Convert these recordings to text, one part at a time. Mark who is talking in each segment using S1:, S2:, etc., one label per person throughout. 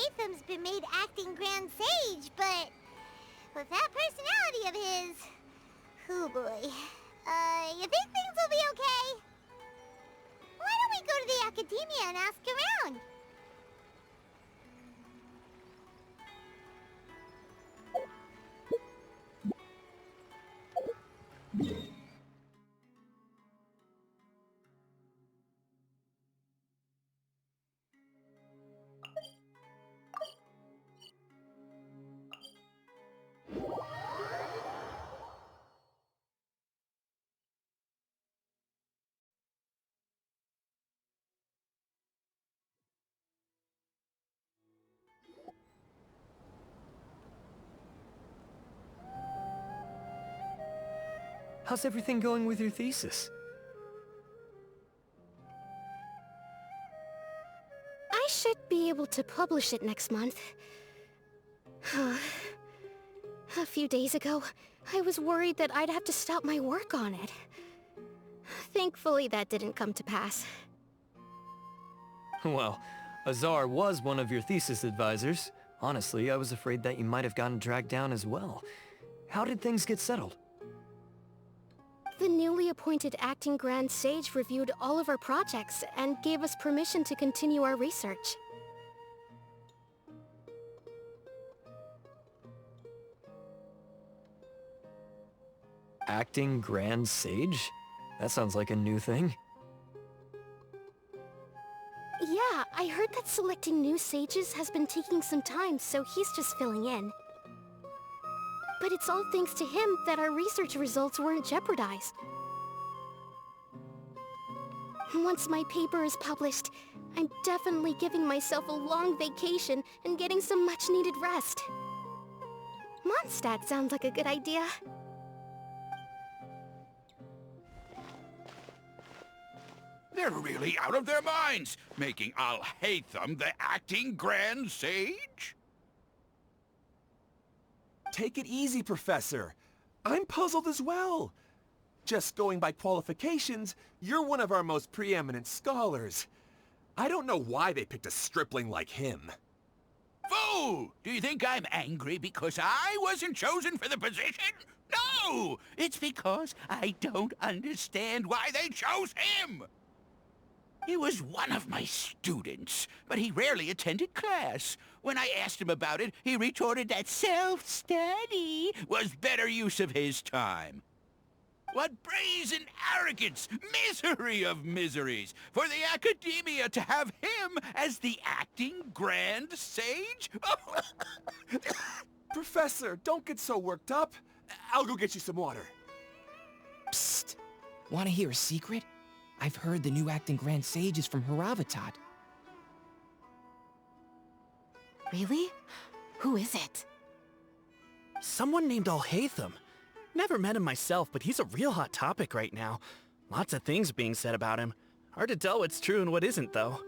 S1: Haytham's been made acting Grand Sage, but with that personality of his, oh boy. You think things will be okay? Why don't we go to the academia and ask around?
S2: How's everything going with your thesis?
S3: I should be able to publish it next month. A few days ago, I was worried that I'd have to stop my work on it. Thankfully, that didn't come to pass.
S2: Well, Azar was one of your thesis advisors. Honestly, I was afraid that you might have gotten dragged down as well. How did things get settled?
S3: The newly appointed acting Grand Sage reviewed all of our projects and gave us permission to continue our research.
S2: Acting Grand Sage? That sounds like a new thing.
S3: Yeah, I heard that selecting new sages has been taking some time, so he's just filling in. But it's all thanks to him that our research results weren't jeopardized. Once my paper is published, I'm definitely giving myself a long vacation and getting some much-needed rest. Mondstadt sounds like a good idea.
S4: They're really out of their minds, making Al-Haytham the acting Grand Sage?
S5: Take it easy, Professor. I'm puzzled as well. Just going by qualifications, you're one of our most preeminent scholars. I don't know why they picked a stripling like him.
S4: Fool! Do you think I'm angry because I wasn't chosen for the position? No! It's because I don't understand why they chose him! He was one of my students, but he rarely attended class. When I asked him about it, he retorted that self-study was better use of his time. What brazen arrogance, misery of miseries, for the academia to have him as the acting Grand Sage?
S5: Professor, don't get so worked up. I'll go get you some water.
S6: Psst. Want to hear a secret? I've heard the new acting Grand Sage is from Haravatat.
S7: Really? Who is it?
S8: Someone named Al-Haytham. Never met him myself, but he's a real hot topic right now. Lots of things being said about him. Hard to tell what's true and what isn't, though.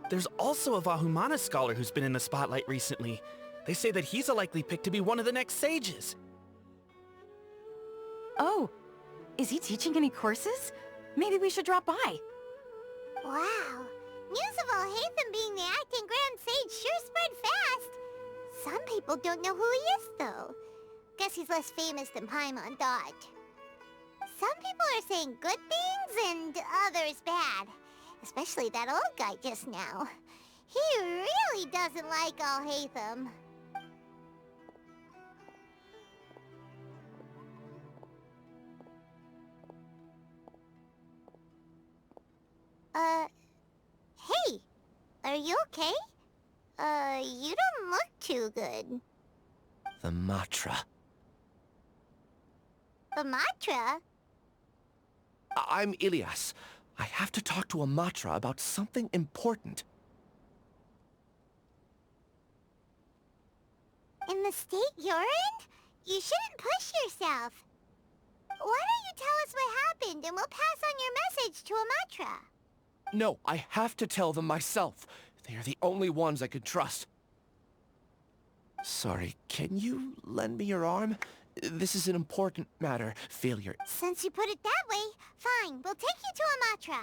S8: There's also a Vahumana scholar who's been in the spotlight recently. They say that he's a likely pick to be one of the next sages.
S7: Oh, is he teaching any courses? Maybe we should drop by.
S1: Wow. News of Al-Haytham being the acting Grand Sage sure spread fast. Some people don't know who he is, though. Guess he's less famous than Paimon thought. Some people are saying good things and others bad. Especially that old guy just now. He really doesn't like Al-Haytham. Hey, are you okay? You don't look too good.
S9: The Matra.
S1: The Matra?
S9: I'm Ilias. I have to talk to a Matra about something important.
S1: In the state you're in? You shouldn't push yourself. Why don't you tell us what happened and we'll pass on your message to a Matra?
S9: No, I have to tell them myself. They are the only ones I could trust. Sorry, can you lend me your arm? This is an important matter. Failure.
S1: Since you put it that way, fine. We'll take you to a Matra.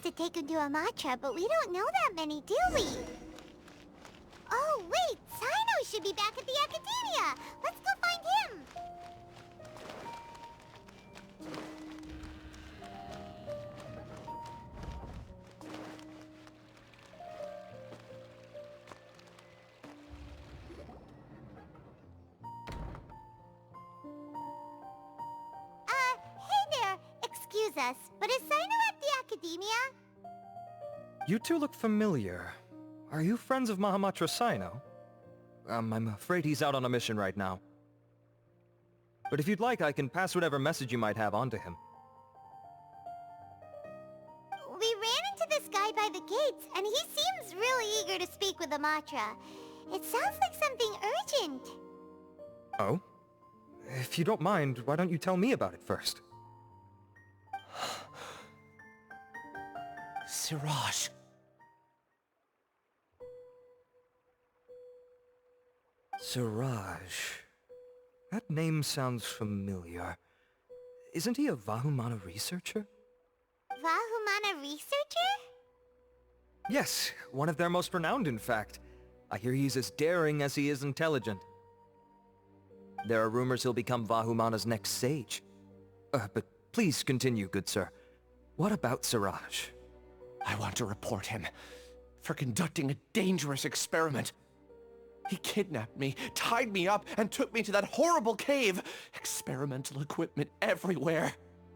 S1: to take him to a matcha, but we don't know that many, do we? Oh, wait! Sino should be back at the Academia! Let's go find him! Hey there! Excuse us, but is Sino at the Academia?
S10: You two look familiar. Are you friends of Mahamatra Sino? I'm afraid he's out on a mission right now. But if you'd like, I can pass whatever message you might have on to him.
S1: We ran into this guy by the gates, and he seems really eager to speak with Amatra. It sounds like something urgent.
S10: Oh? If you don't mind, why don't you tell me about it first?
S9: Siraj.
S10: Siraj. That name sounds familiar. Isn't he a Vahumana researcher?
S1: Vahumana researcher?
S10: Yes, one of their most renowned, in fact. I hear he's as daring as he is intelligent. There are rumors he'll become Vahumana's next sage. But please continue, good sir. What about Siraj?
S9: I want to report him for conducting a dangerous experiment. He kidnapped me, tied me up, and took me to that horrible cave. Experimental equipment everywhere.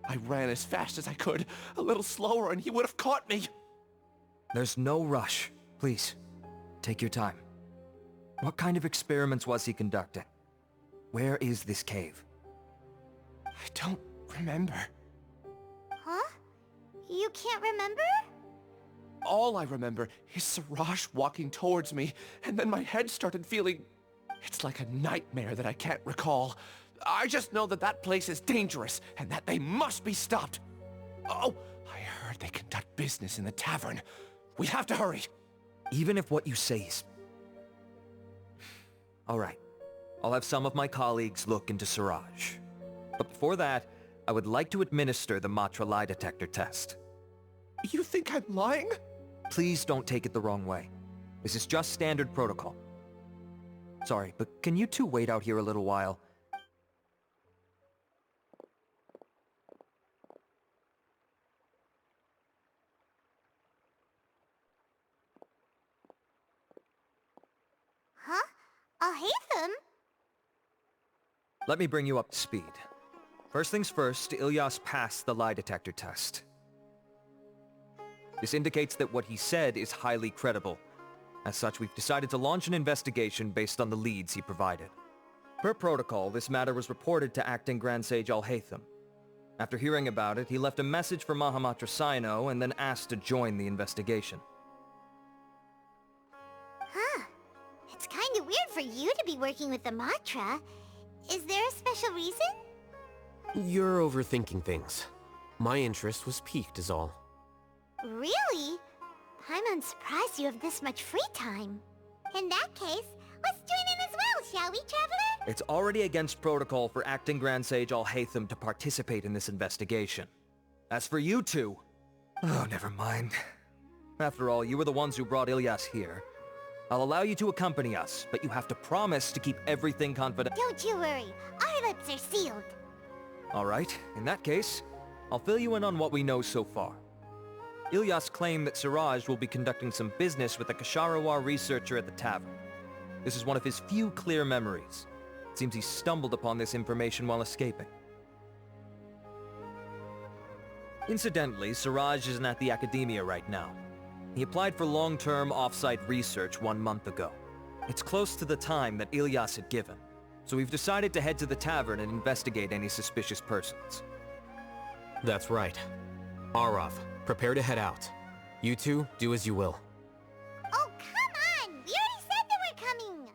S9: I ran as fast as I could, a little slower, and he would have caught me.
S10: There's no rush. Please, take your time. What kind of experiments was he conducting? Where is this cave?
S9: I don't remember.
S1: Huh? You can't remember?
S9: All I remember is Siraj walking towards me, and then my head started feeling... It's like a nightmare that I can't recall. I just know that that place is dangerous, and that they must be stopped. Oh, I heard they conduct business in the tavern. We have to hurry.
S10: Even if what you say is... All right. I'll have some of my colleagues look into Siraj. But before that, I would like to administer the Matra lie detector test.
S9: You think I'm lying?
S10: Please don't take it the wrong way. This is just standard protocol. Sorry, but can you two wait out here a little while?
S1: Huh? Alhaitham?
S10: Let me bring you up to speed. First things first, Ilyas passed the lie detector test. This indicates that what he said is highly credible. As such, we've decided to launch an investigation based on the leads he provided. Per protocol, this matter was reported to Acting Grand Sage Alhaitham. After hearing about it, he left a message for Mahamatra Sino and then asked to join the investigation.
S1: Huh. It's kinda weird for you to be working with the Matra. Is there a special reason?
S11: You're overthinking things. My interest was piqued is all.
S1: Really? I'm surprised you have this much free time. In that case, let's join in as well, shall we, Traveler?
S10: It's already against protocol for Acting Grand Sage Alhaitham to participate in this investigation. As for you two... Oh, never mind. After all, you were the ones who brought Ilyas here. I'll allow you to accompany us, but you have to promise to keep everything confidential.
S1: Don't you worry. Our lips are sealed.
S10: Alright, in that case, I'll fill you in on what we know so far. Ilyas claimed that Siraj will be conducting some business with a Kasharawar researcher at the tavern. This is one of his few clear memories. It seems he stumbled upon this information while escaping. Incidentally, Siraj isn't at the Academia right now. He applied for long-term off-site research 1 month ago. It's close to the time that Ilyas had given, so we've decided to head to the tavern and investigate any suspicious persons.
S11: That's right. Arav, prepare to head out. You two, do as you will.
S1: Oh, come on! We already said that we're coming!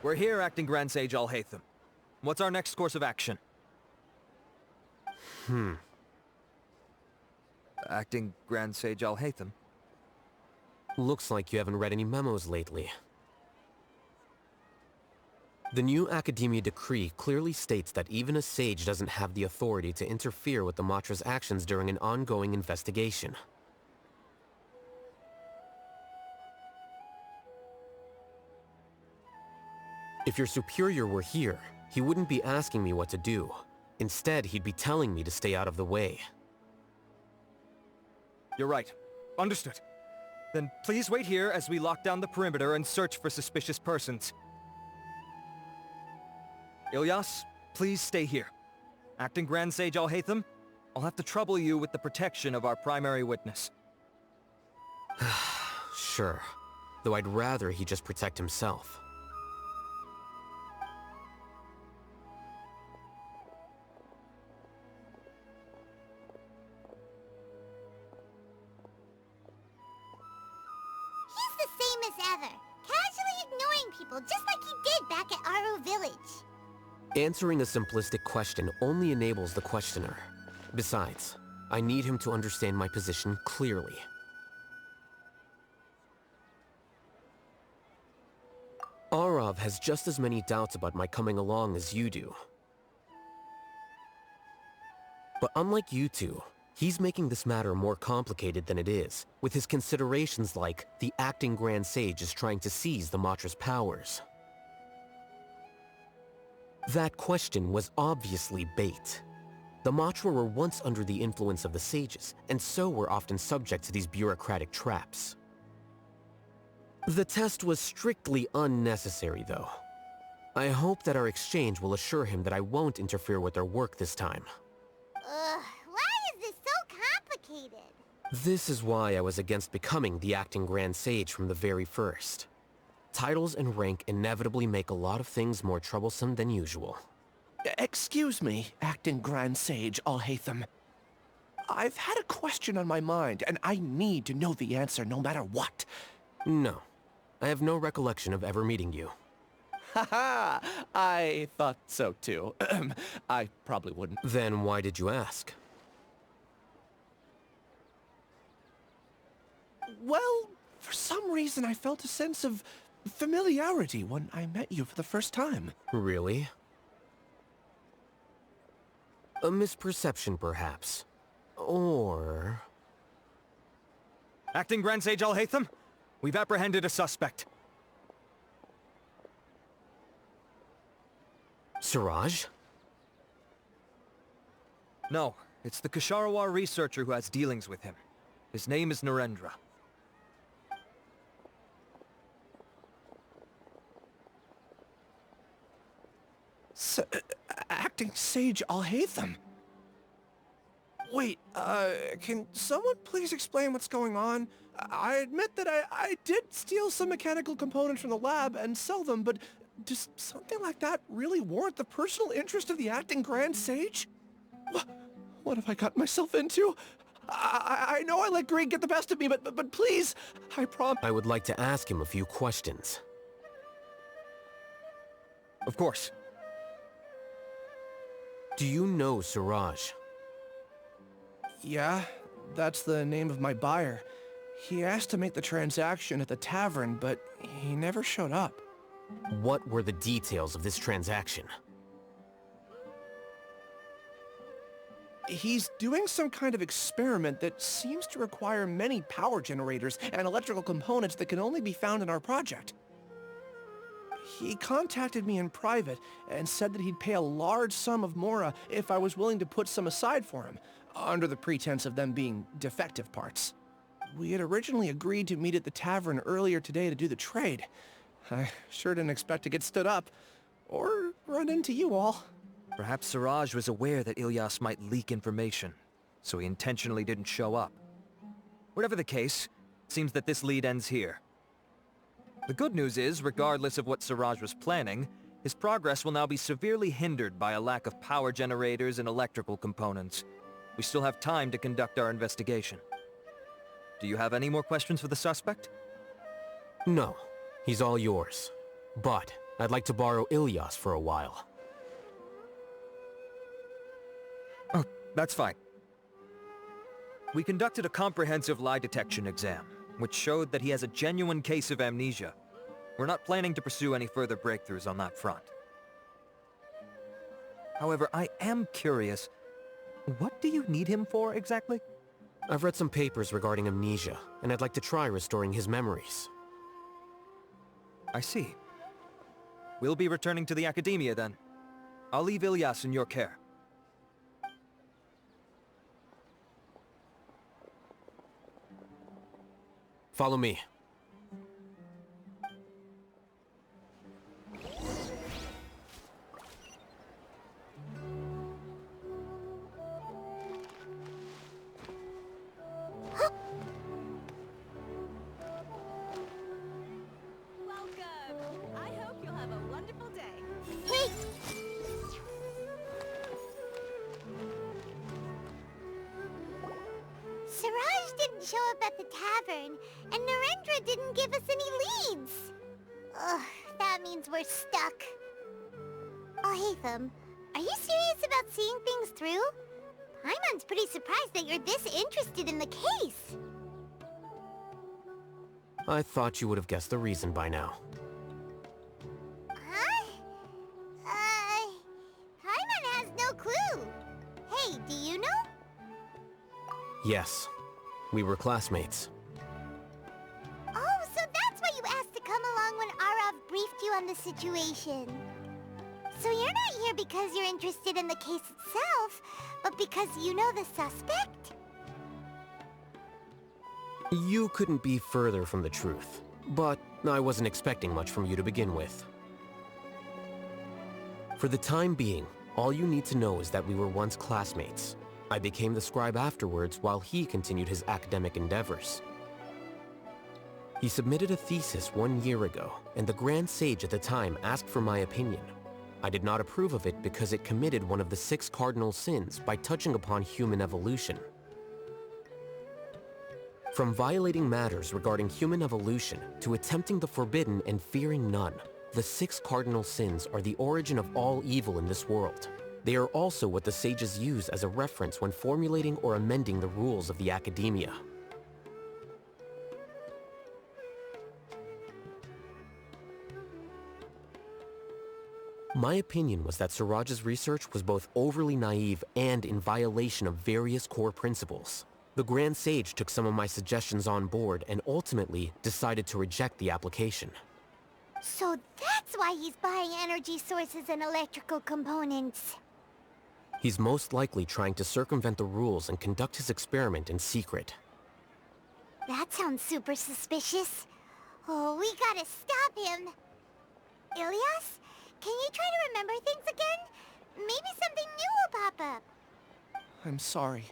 S10: We're here, Acting Grand Sage Alhaitham. What's our next course of action? Acting Grand Sage Alhaitham?
S11: Looks like you haven't read any memos lately. The new Academia decree clearly states that even a sage doesn't have the authority to interfere with the Matra's actions during an ongoing investigation. If your superior were here, he wouldn't be asking me what to do. Instead, he'd be telling me to stay out of the way.
S10: You're right. Understood. Then please wait here as we lock down the perimeter and search for suspicious persons. Ilyas, please stay here. Acting Grand Sage Alhaitham, I'll have to trouble you with the protection of our primary witness.
S11: Sure. Though I'd rather he just protect himself.
S1: He's the same as ever, casually ignoring people just like he did back at Aru Village.
S11: Answering a simplistic question only enables the questioner. Besides, I need him to understand my position clearly. Arav has just as many doubts about my coming along as you do. But unlike you two, he's making this matter more complicated than it is, with his considerations like the acting Grand Sage is trying to seize the Matra's powers. That question was obviously bait. The Matra were once under the influence of the sages, and so were often subject to these bureaucratic traps. The test was strictly unnecessary, though. I hope that our exchange will assure him that I won't interfere with their work this time.
S1: Why is this so complicated?
S11: This is why I was against becoming the acting Grand Sage from the very first. Titles and rank inevitably make a lot of things more troublesome than usual.
S9: Excuse me, Acting Grand Sage Alhaitham. I've had a question on my mind, and I need to know the answer no matter what.
S11: No. I have no recollection of ever meeting you.
S9: Haha! I thought so too. I probably wouldn't.
S11: Then why did you ask?
S9: Well, for some reason I felt a sense of familiarity when I met you for the first time.
S11: Really? A misperception, perhaps. Or...
S10: Acting Grand Sage Alhaitham, we've apprehended a suspect.
S11: Siraj?
S10: No, it's the Ksharawar researcher who has dealings with him. His name is Narendra.
S9: Acting Sage Alhaitham? Wait, can someone please explain what's going on? I admit that I did steal some mechanical components from the lab and sell them, but does something like that really warrant the personal interest of the Acting Grand Sage? What have I gotten myself into? I know I let greed get the best of me, but please, I promise...
S11: I would like to ask him a few questions.
S10: Of course.
S11: Do you know Siraj?
S9: Yeah, that's the name of my buyer. He asked to make the transaction at the tavern, but he never showed up.
S11: What were the details of this transaction?
S9: He's doing some kind of experiment that seems to require many power generators and electrical components that can only be found in our project. He contacted me in private and said that he'd pay a large sum of Mora if I was willing to put some aside for him, under the pretense of them being defective parts. We had originally agreed to meet at the tavern earlier today to do the trade. I sure didn't expect to get stood up, or run into you all.
S10: Perhaps Siraj was aware that Ilyas might leak information, so he intentionally didn't show up. Whatever the case, it seems that this lead ends here. The good news is, regardless of what Siraj was planning, his progress will now be severely hindered by a lack of power generators and electrical components. We still have time to conduct our investigation. Do you have any more questions for the suspect?
S11: No. He's all yours. But I'd like to borrow Ilyas for a while.
S10: Oh, that's fine. We conducted a comprehensive lie detection exam, which showed that he has a genuine case of amnesia. We're not planning to pursue any further breakthroughs on that front. However, I am curious, what do you need him for exactly?
S11: I've read some papers regarding amnesia, and I'd like to try restoring his memories.
S10: I see. We'll be returning to the Academia then. I'll leave Ilyas in your care.
S11: Follow me.
S1: Show up at the tavern, and Narendra didn't give us any leads. Ugh, that means we're stuck. Oh, Hatham, are you serious about seeing things through? Paimon's pretty surprised that you're this interested in the case.
S11: I thought you would have guessed the reason by now.
S1: Huh? Paimon has no clue. Hey, do you know?
S11: Yes. We were classmates.
S1: Oh, so that's why you asked to come along when Arav briefed you on the situation. So you're not here because you're interested in the case itself, but because you know the suspect?
S11: You couldn't be further from the truth, but I wasn't expecting much from you to begin with. For the time being, all you need to know is that we were once classmates. I became the scribe afterwards while he continued his academic endeavors. He submitted a thesis 1 year ago, and the Grand Sage at the time asked for my opinion. I did not approve of it because it committed one of the 6 cardinal sins by touching upon human evolution. From violating matters regarding human evolution to attempting the forbidden and fearing none, the 6 cardinal sins are the origin of all evil in this world. They are also what the sages use as a reference when formulating or amending the rules of the Academia. My opinion was that Suraj's research was both overly naive and in violation of various core principles. The Grand Sage took some of my suggestions on board and ultimately decided to reject the application.
S1: So that's why he's buying energy sources and electrical components.
S11: He's most likely trying to circumvent the rules and conduct his experiment in secret.
S1: That sounds super suspicious. Oh, we gotta stop him. Ilyas, can you try to remember things again? Maybe something new will pop up.
S9: I'm sorry,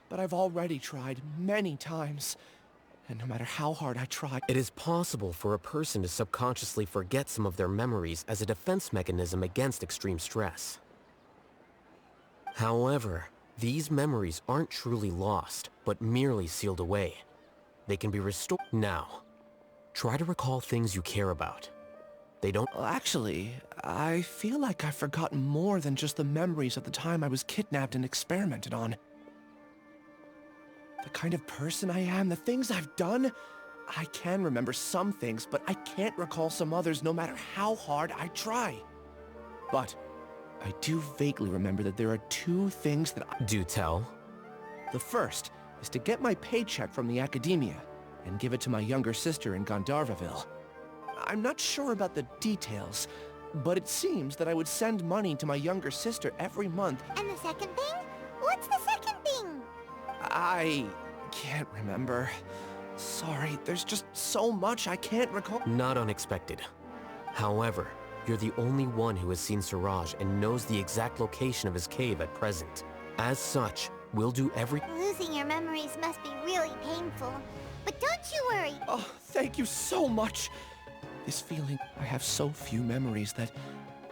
S9: but I've already tried many times. And no matter how hard I try...
S11: It is possible for a person to subconsciously forget some of their memories as a defense mechanism against extreme stress. However, these memories aren't truly lost, but merely sealed away. They can be restored. Now, try to recall things you care about. They don't...
S9: Well, actually, I feel like I've forgotten more than just the memories of the time I was kidnapped and experimented on. The kind of person I am, the things I've done, I can remember some things, but I can't recall some others no matter how hard I try. But I do vaguely remember that there are 2 things that I...
S11: Do tell.
S9: The first is to get my paycheck from the Academia and give it to my younger sister in Gandharvaville. I'm not sure about the details, but it seems that I would send money to my younger sister every month.
S1: And the second thing? What's the second thing?
S9: I can't remember. Sorry, there's just so much I can't recall.
S11: Not unexpected. However, you're the only one who has seen Suraj and knows the exact location of his cave at present. As such, we'll do every...
S1: Losing your memories must be really painful. But don't you worry.
S9: Oh, thank you so much. This feeling, I have so few memories that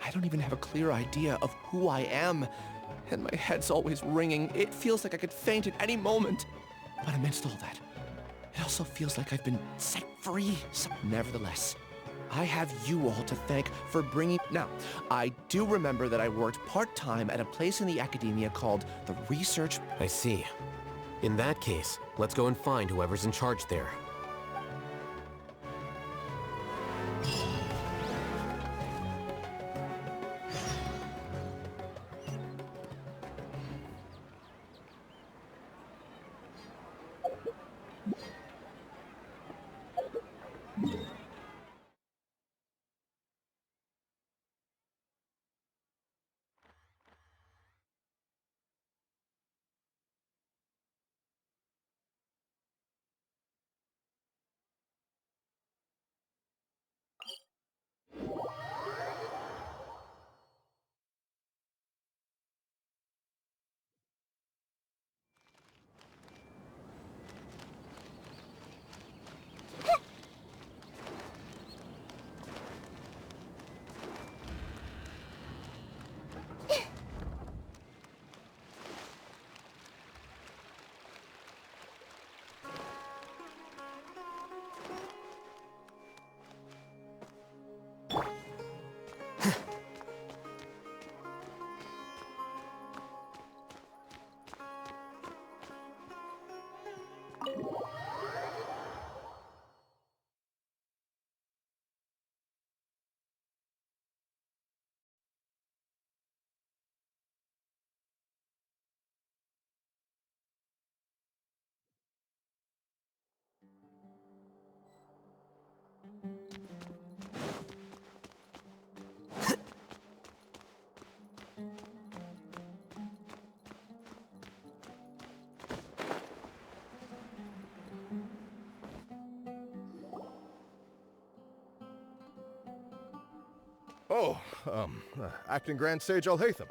S9: I don't even have a clear idea of who I am. And my head's always ringing. It feels like I could faint at any moment. But amidst all that, it also feels like I've been set free. So, nevertheless, I have you all to thank for bringing... Now, I do remember that I worked part-time at a place in the academia called the Research...
S11: I see. In that case, let's go and find whoever's in charge there.
S12: Oh, Acting Grand Sage Alhaitham.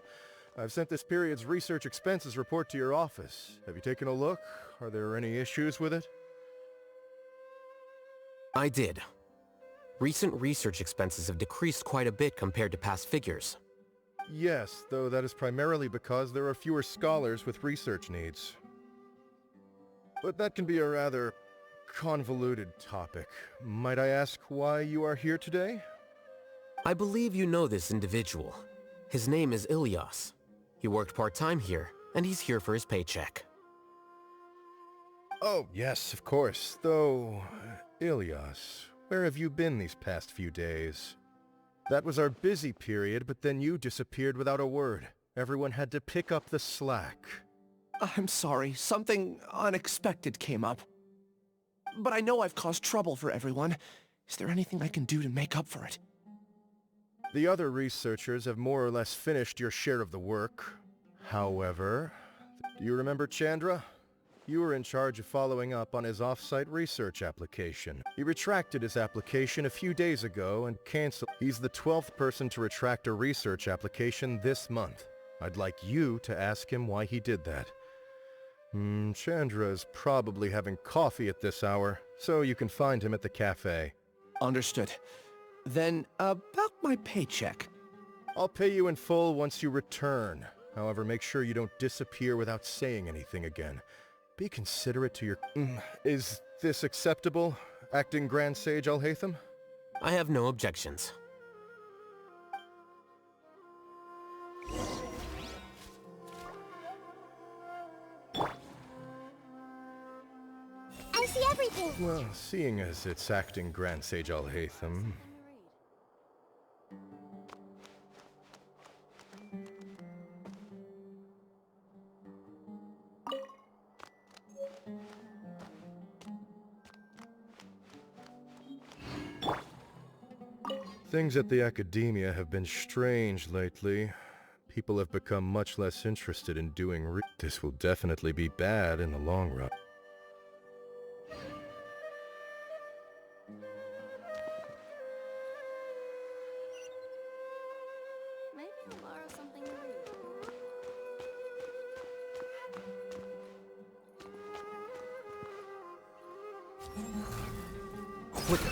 S12: I've sent this period's research expenses report to your office. Have you taken a look? Are there any issues with it?
S11: I did. Recent research expenses have decreased quite a bit compared to past figures.
S12: Yes, though that is primarily because there are fewer scholars with research needs. But that can be a rather convoluted topic. Might I ask why you are here today?
S11: I believe you know this individual. His name is Ilyas. He worked part-time here, and he's here for his paycheck.
S12: Oh, yes, of course. Though, Ilyas, where have you been these past few days? That was our busy period, but then you disappeared without a word. Everyone had to pick up the slack.
S9: I'm sorry, something unexpected came up. But I know I've caused trouble for everyone. Is there anything I can do to make up for it?
S12: The other researchers have more or less finished your share of the work. However, do you remember Chandra? You were in charge of following up on his off-site research application. He retracted his application a few days ago and canceled. He's the 12th person to retract a research application this month. I'd like you to ask him why he did that. Chandra is probably having coffee at this hour, so you can find him at the cafe.
S9: Understood. Then, about my paycheck.
S12: I'll pay you in full once you return. However, make sure you don't disappear without saying anything again. Be considerate to your... Is this acceptable, Acting Grand Sage Alhaitham?
S11: I have no objections.
S1: I see everything.
S12: Well, seeing as it's Acting Grand Sage Alhaitham... Things at the academia have been strange lately. People have become much less interested in doing This will definitely be bad in the long run.
S3: Maybe I'll borrow something to read.
S11: Quicker.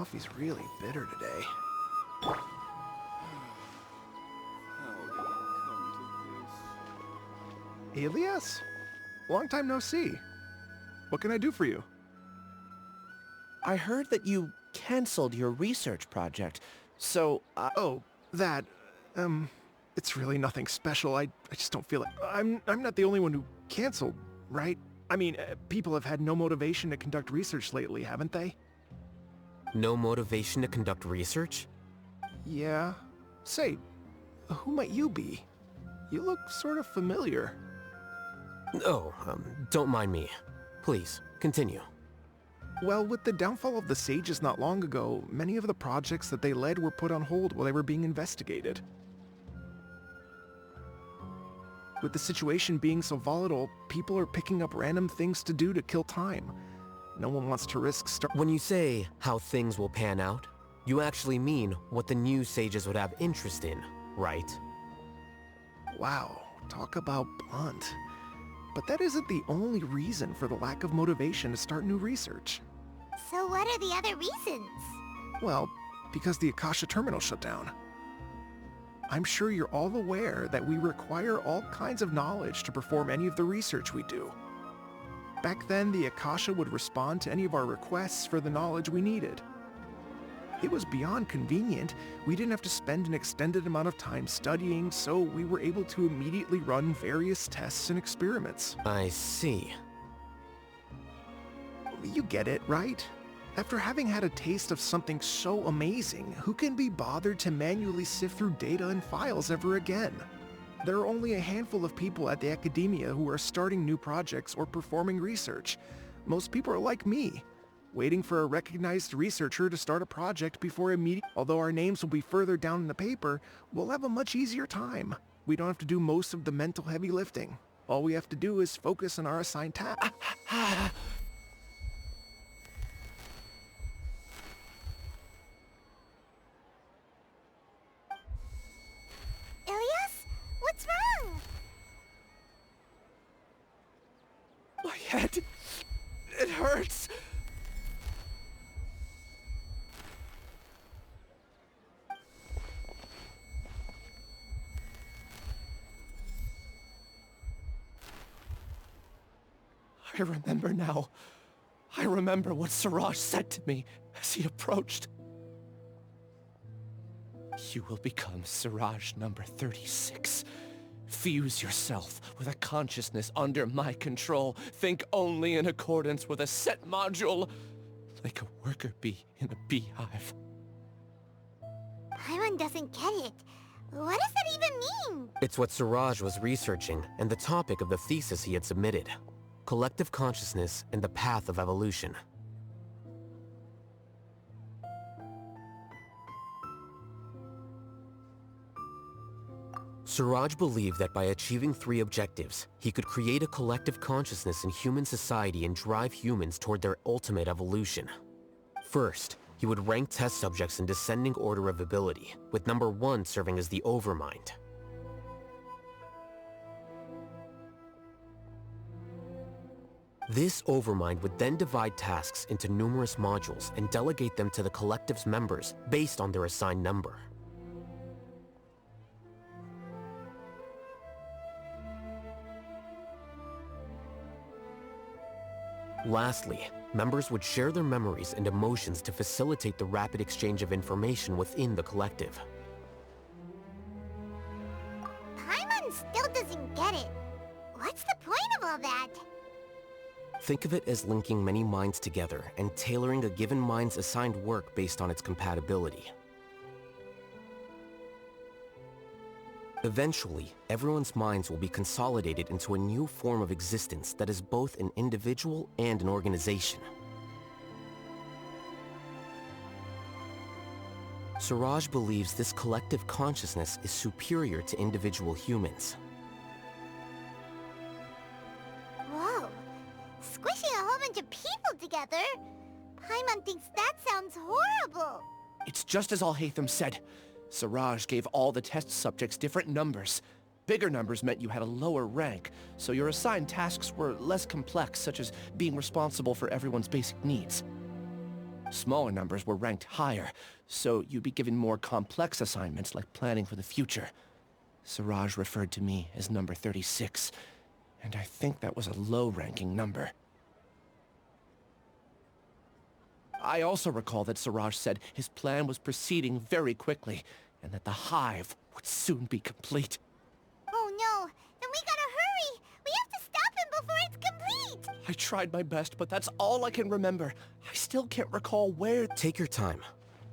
S13: coffee's really bitter today. Elias? Long time no see. What can I do for you?
S9: I heard that you canceled your research project, so
S13: Oh, that... It's really nothing special. I just don't feel it. I'm not the only one who canceled, right? I mean, people have had no motivation to conduct research lately, haven't they?
S11: No motivation to conduct research?
S13: Yeah. Say, who might you be? You look sort of familiar.
S11: Oh, don't mind me. Please, continue.
S13: Well, with the downfall of the Sages not long ago, many of the projects that they led were put on hold while they were being investigated. With the situation being so volatile, people are picking up random things to do to kill time. No one wants to risk
S11: When you say how things will pan out, you actually mean what the new Sages would have interest in, right?
S13: Wow, talk about blunt. But that isn't the only reason for the lack of motivation to start new research.
S1: So what are the other reasons?
S13: Well, because the Akasha terminal shut down. I'm sure you're all aware that we require all kinds of knowledge to perform any of the research we do. Back then, the Akasha would respond to any of our requests for the knowledge we needed. It was beyond convenient. We didn't have to spend an extended amount of time studying, so we were able to immediately run various tests and experiments.
S11: I see.
S13: You get it, right? After having had a taste of something so amazing, who can be bothered to manually sift through data and files ever again? There are only a handful of people at the academia who are starting new projects or performing research. Most people are like me, waiting for a recognized researcher to start a project before Although our names will be further down in the paper, we'll have a much easier time. We don't have to do most of the mental heavy lifting. All we have to do is focus on our assigned task.
S1: Ilias? What's wrong?
S9: my head, it hurts. I remember now. I remember what Siraj said to me as he approached. You will become Siraj number 36. Fuse yourself with a consciousness under my control. Think only in accordance with a set module, like a worker bee in a beehive.
S1: Paimon doesn't get it. What does that even mean?
S11: It's what Siraj was researching, and the topic of the thesis he had submitted. Collective consciousness and the path of evolution. Siraj believed that by achieving 3 objectives, he could create a collective consciousness in human society and drive humans toward their ultimate evolution. First, he would rank test subjects in descending order of ability, with number 1 serving as the overmind. This overmind would then divide tasks into numerous modules and delegate them to the collective's members based on their assigned number. Lastly, members would share their memories and emotions to facilitate the rapid exchange of information within the collective.
S1: Paimon still doesn't get it. What's the point of all that?
S11: Think of it as linking many minds together and tailoring a given mind's assigned work based on its compatibility. Eventually, everyone's minds will be consolidated into a new form of existence that is both an individual and an organization. Siraj believes this collective consciousness is superior to individual humans.
S1: Whoa. Squishing a whole bunch of people together? Paimon thinks that sounds horrible.
S9: It's just as Alhaitham said. Siraj gave all the test subjects different numbers. Bigger numbers meant you had a lower rank, so your assigned tasks were less complex, such as being responsible for everyone's basic needs. Smaller numbers were ranked higher, so you'd be given more complex assignments like planning for the future. Siraj referred to me as number 36, and I think that was a low-ranking number. I also recall that Siraj said his plan was proceeding very quickly, and that the hive would soon be complete.
S1: Oh no, then we gotta hurry! We have to stop him before it's complete!
S9: I tried my best, but that's all I can remember. I still can't recall where...
S11: Take your time.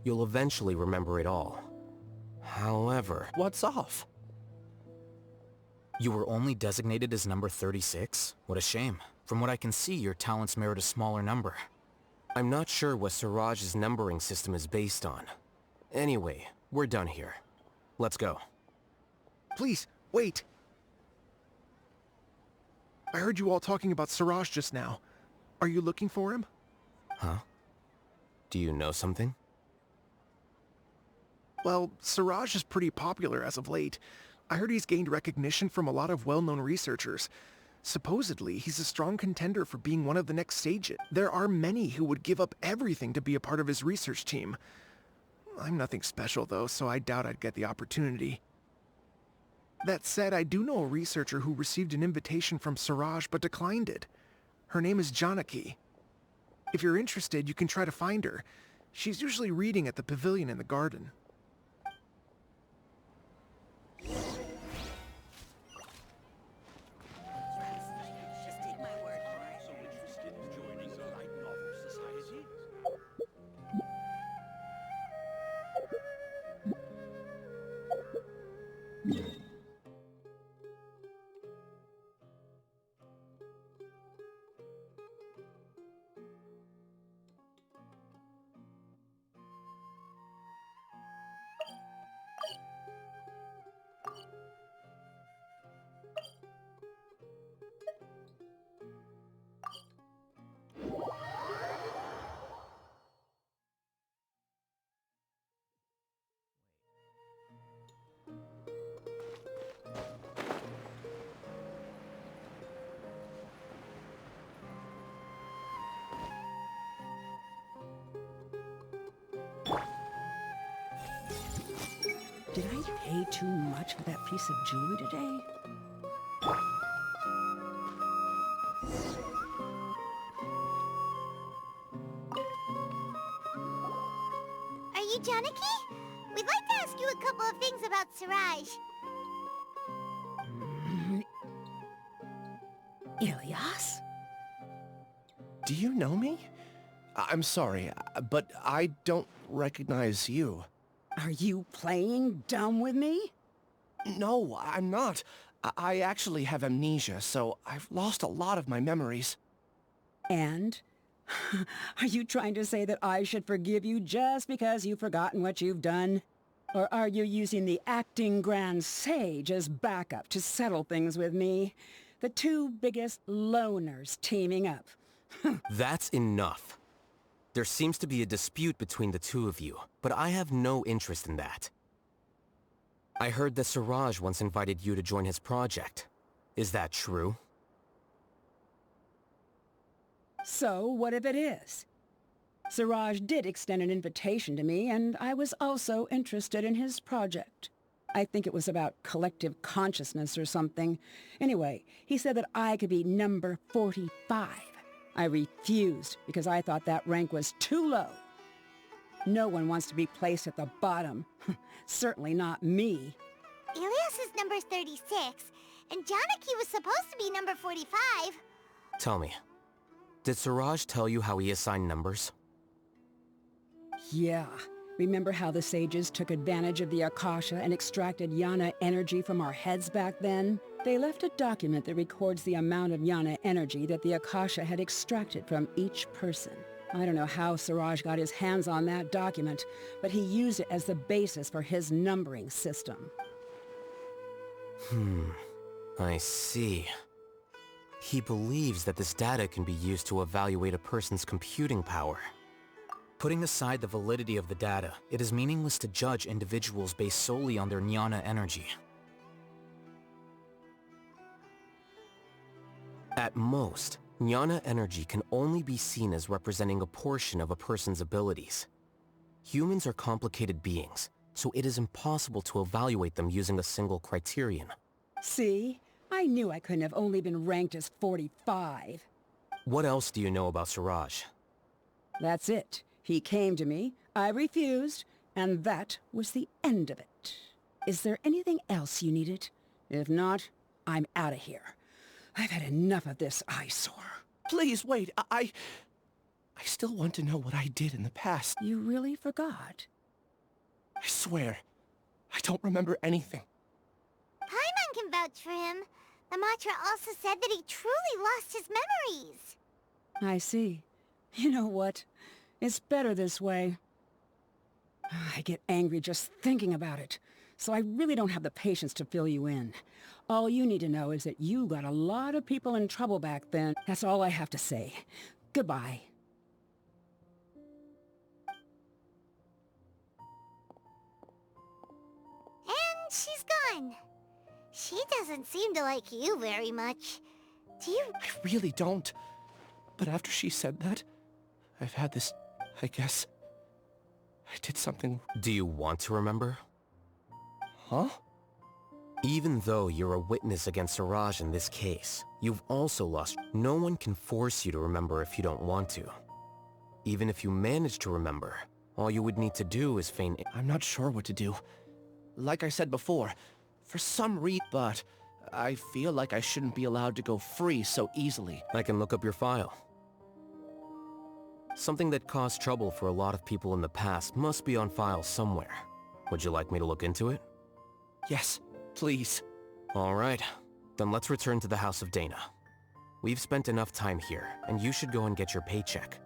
S11: You'll eventually remember it all. However...
S9: What's off?
S14: You were only designated as number 36? What a shame. From what I can see, your talents merit a smaller number.
S11: I'm not sure what Siraj's numbering system is based on. Anyway, we're done here. Let's go.
S13: Please, wait! I heard you all talking about Siraj just now. Are you looking for him?
S11: Huh? Do you know something?
S13: Well, Siraj is pretty popular as of late. I heard he's gained recognition from a lot of well-known researchers. Supposedly, he's a strong contender for being one of the next sages. There are many who would give up everything to be a part of his research team. I'm nothing special though, so I doubt I'd get the opportunity. That said, I do know a researcher who received an invitation from Siraj but declined it. Her name is Janaki. If you're interested, you can try to find her. She's usually reading at the pavilion in the garden.
S15: Did I pay too much for that piece of jewelry today?
S1: Are you Janaki? We'd like to ask you a couple of things about Siraj.
S15: Ilyas?
S9: Do you know me? I'm sorry, but I don't recognize you.
S15: Are you playing dumb with me?
S9: No, I'm not. I actually have amnesia, so I've lost a lot of my memories.
S15: And? Are you trying to say that I should forgive you just because you've forgotten what you've done? Or are you using the acting Grand Sage as backup to settle things with me? The two biggest loners teaming up.
S11: That's enough. There seems to be a dispute between the two of you, but I have no interest in that. I heard that Siraj once invited you to join his project. Is that true?
S15: So, what if it is? Siraj did extend an invitation to me, and I was also interested in his project. I think it was about collective consciousness or something. Anyway, he said that I could be number 45. I refused because I thought that rank was too low. No one wants to be placed at the bottom. Certainly not me.
S1: Ilyas is number 36, and Janaki was supposed to be number 45.
S11: Tell me, did Siraj tell you how he assigned numbers?
S15: Yeah. Remember how the sages took advantage of the Akasha and extracted Yana energy from our heads back then? They left a document that records the amount of Yana energy that the Akasha had extracted from each person. I don't know how Siraj got his hands on that document, but he used it as the basis for his numbering system.
S11: I see. He believes that this data can be used to evaluate a person's computing power.
S14: Putting aside the validity of the data, it is meaningless to judge individuals based solely on their jnana energy.
S11: At most, Jnana energy can only be seen as representing a portion of a person's abilities. Humans are complicated beings, so it is impossible to evaluate them using a single criterion.
S15: See? I knew I couldn't have only been ranked as 45.
S11: What else do you know about Suraj?
S15: That's it. He came to me, I refused, and that was the end of it. Is there anything else you needed? If not, I'm out of here. I've had enough of this eyesore.
S9: Please, wait. I still want to know what I did in the past.
S15: You really forgot?
S9: I swear, I don't remember anything.
S1: Paimon can vouch for him. The mantra also said that he truly lost his memories.
S15: I see. You know what? It's better this way. I get angry just thinking about it, so I really don't have the patience to fill you in. All you need to know is that you got a lot of people in trouble back then. That's all I have to say. Goodbye.
S1: And she's gone. She doesn't seem to like you very much. Do you...
S9: I really don't. But after she said that, I've had this, I guess... I did something...
S11: Do you want to remember?
S9: Huh?
S11: Even though you're a witness against Suraj in this case, you've also lost. No one can force you to remember if you don't want to. Even if you manage to remember, all you would need to do is feign...
S9: I'm not sure what to do. Like I said before, for some reason, but I feel like I shouldn't be allowed to go free so easily.
S11: I can look up your file. Something that caused trouble for a lot of people in the past must be on file somewhere. Would you like me to look into it?
S9: Yes, please.
S11: All right. Then let's return to the House of Dana. We've spent enough time here, and you should go and get your paycheck.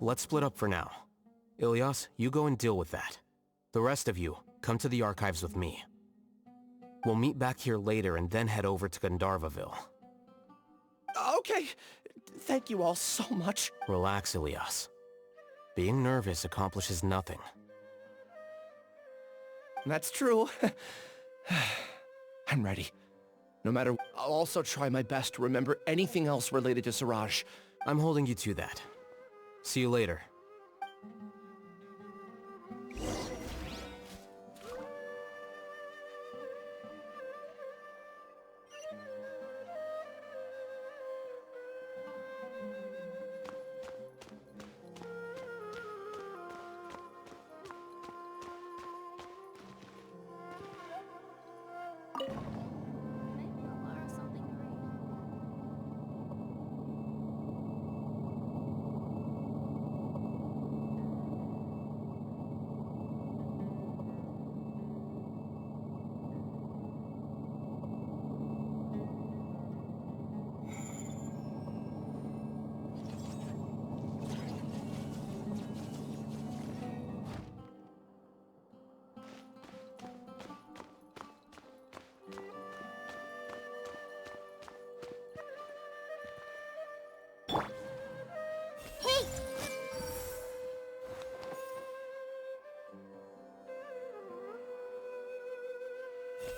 S11: Let's split up for now. Ilyas, you go and deal with that. The rest of you, come to the archives with me. We'll meet back here later and then head over to Gandharvaville.
S9: Okay. Thank you all so much.
S11: Relax, Ilyas. Being nervous accomplishes nothing.
S9: That's true. I'm ready. No matter... I'll also try my best to remember anything else related to Suraj.
S11: I'm holding you to that. See you later.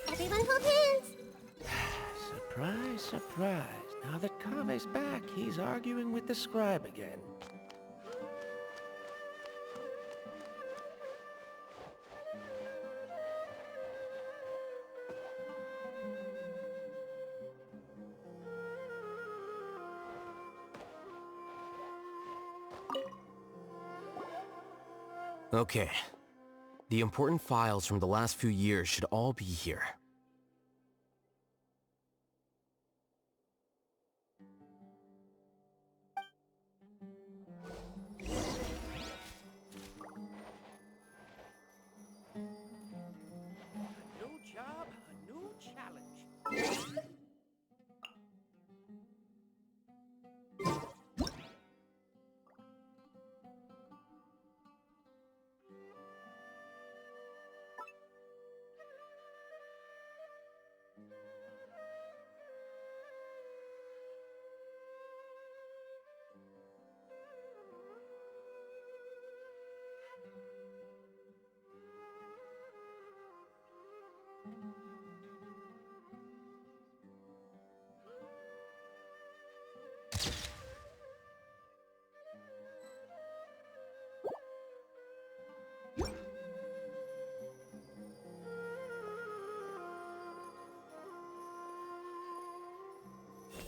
S1: Everyone hold hands.
S16: Surprise, surprise. Now that Kave's back, he's arguing with the scribe again.
S11: Okay. The important files from the last few years should all be here.
S16: New job, a new challenge.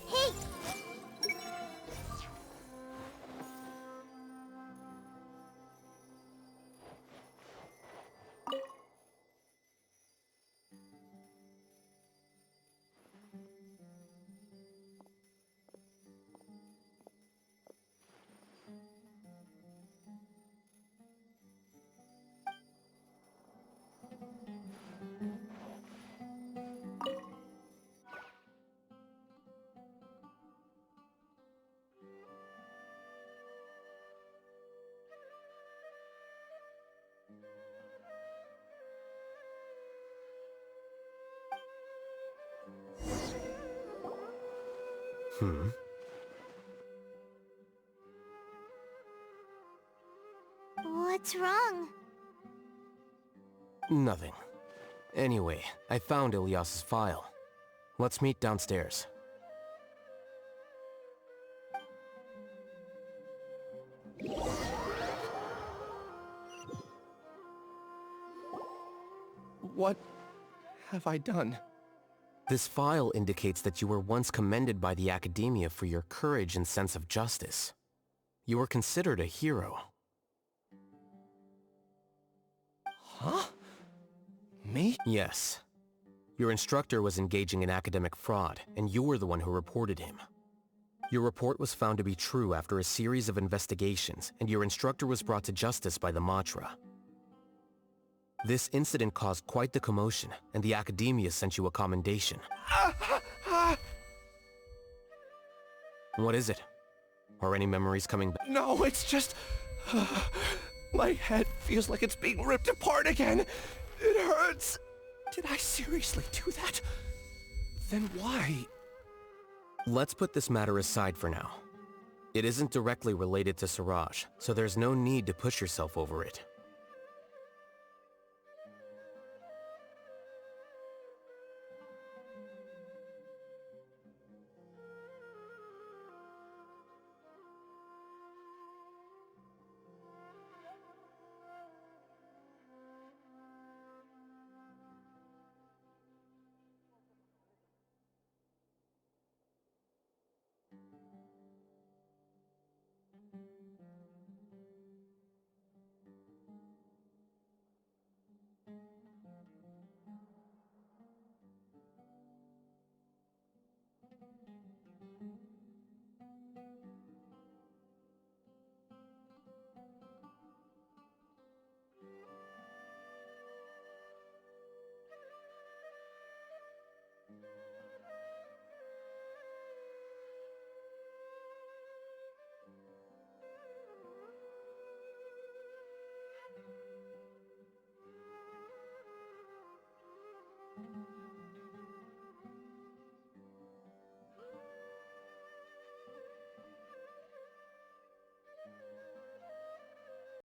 S1: Hey! What's wrong?
S11: Nothing. Anyway, I found Ilyas's file. Let's meet downstairs.
S9: What have I done?
S11: This file indicates that you were once commended by the Academia for your courage and sense of justice. You were considered a hero.
S9: Huh? Me?
S11: Yes. Your instructor was engaging in academic fraud, and you were the one who reported him. Your report was found to be true after a series of investigations, and your instructor was brought to justice by the Matra. This incident caused quite the commotion, and the Academia sent you a commendation. What is it? Are any memories coming back?
S9: No, it's just... my head feels like it's being ripped apart again. It hurts. Did I seriously do that? Then why?
S11: Let's put this matter aside for now. It isn't directly related to Siraj, so there's no need to push yourself over it.